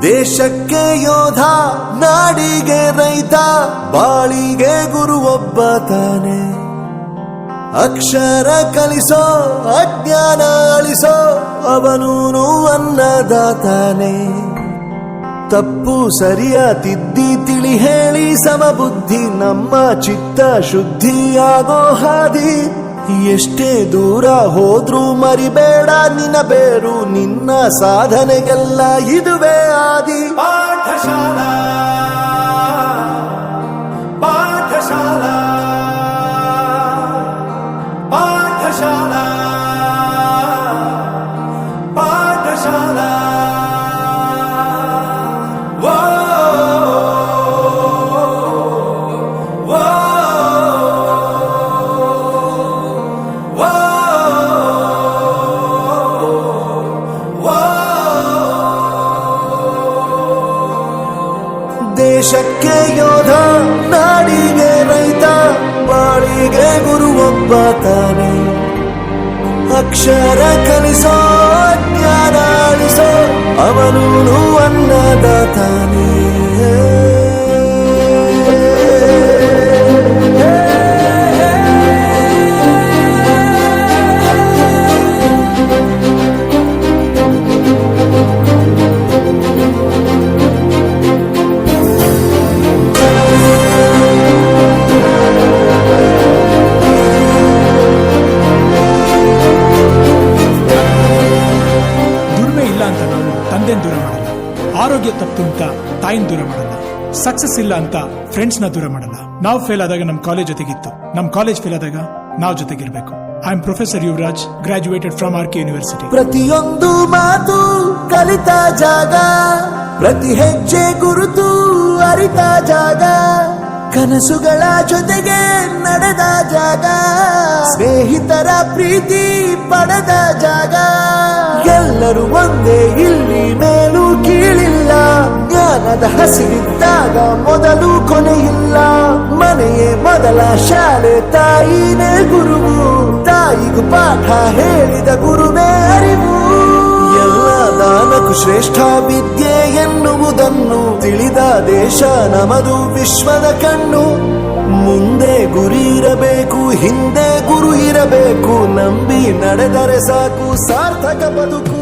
ದೇಶಕ್ಕೆ ಯೋಧ, ನಾಡಿಗೆ ರೈತ, ಬಾಳಿಗೆ ಗುರು ಒಬ್ಬ ತಾನೆ. ಅಕ್ಷರ ಕಲಿಸೋ, ಅಜ್ಞಾನ ಅಳಿಸೋ, ಅವನೂನು ಅನ್ನದಾತಾನೆ. ತಪ್ಪು ಸರಿಯ ತಿದ್ದಿ ತಿಳಿ ಹೇಳಿ ಸಮಬುದ್ಧಿ, ನಮ್ಮ ಚಿತ್ತ ಶುದ್ಧಿಯಾಗೋ ಹಾದಿ. ಎಷ್ಟೇ ದೂರ ಹೋದ್ರೂ ಮರಿಬೇಡ ನಿನ್ನ ಬೇರು, ನಿನ್ನ ಸಾಧನೆಗೆಲ್ಲ ಇದುವೇ ಆದಿ. ಪಾಠಶಾಲಾ ಪಾಠಶಾಲಾ ಪಾಠಶಾಲಾ ಪಾಠಶಾಲಾ. ದೇಶಕ್ಕೆ ಯೋಧ, ನಾಡಿಗೆ ರೈತ, ಬಾಳಿಗೆ ಗುರು ಒಬ್ಬ ತಾನೆ. ಅಕ್ಷರ ಕಲಿಸೋ, ಜ್ಞಾನ ಅಳಿಸೋ, ಅವನೂನು ಅನ್ನದಾತಾನೆ. ದೂರ ಮಾಡಲ್ಲ, ಆರೋಗ್ಯ ತಪ್ಪು ಅಂತ ತಾಯಿನ ದೂರ ಮಾಡಲ್ಲ, ಸಕ್ಸಸ್ ಇಲ್ಲ ಅಂತ ಫ್ರೆಂಡ್ಸ್ ನ ದೂರ ಮಾಡಲ್ಲ. ನಾವು ಫೇಲ್ ಆದಾಗ ನಮ್ ಕಾಲೇಜ್ ಜೊತೆಗಿತ್ತು, ನಮ್ ಕಾಲೇಜ್ ಫೇಲ್ ಆದಾಗ ನಾವು ಜೊತೆಗಿರ್ಬೇಕು. I am professor Yuvaraj, graduated from R K university. ಪ್ರತಿಯೊಂದು ಮಾತು ಕಲಿತ ಜಾಗ, ಪ್ರತಿ ಹೆಜ್ಜೆ ಗುರುತು ಅರಿತ ಜಾಗ, ಕನಸುಗಳ ಜೊತೆಗೆ ನಡೆದ ಜಾಗ, ಸ್ನೇಹಿತರ ಪ್ರೀತಿ ಪಡೆದ ಜಾಗ. ಎಲ್ಲರೂ ಒಂದೇ, ಇಲ್ಲಿ ಮೇಲೂ ಕೀಳಿಲ್ಲ, ಜ್ಞಾನದ ಹಸಿವಿದ್ದಾಗ ಮೊದಲು ಕೊನೆಯಿಲ್ಲ. ಮನೆಯೇ ಮೊದಲ ಶಾಲೆ, ತಾಯಿನೇ ಗುರುವು, ತಾಯಿಗೂ ಪಾಠ ಹೇಳಿದ ಗುರುವೇ ಅರಿವು. ಎಲ್ಲ ದಾನಕ್ಕೂ ಶ್ರೇಷ್ಠ ವಿದ್ಯೆ ಎನ್ನುವುದನ್ನು ತಿಳಿದ ದೇಶ ನಮದು, ವಿಶ್ವದ ಕಣ್ಣು. ಮುಂದೆ ಗುರಿ ಇರಬೇಕು, ಹಿಂದೆ ಗುರು ಇರಬೇಕು, ನಂಬಿ ನಡೆದರೆ ಸಾಕು ಸಾರ್ಥಕ ಬದುಕು.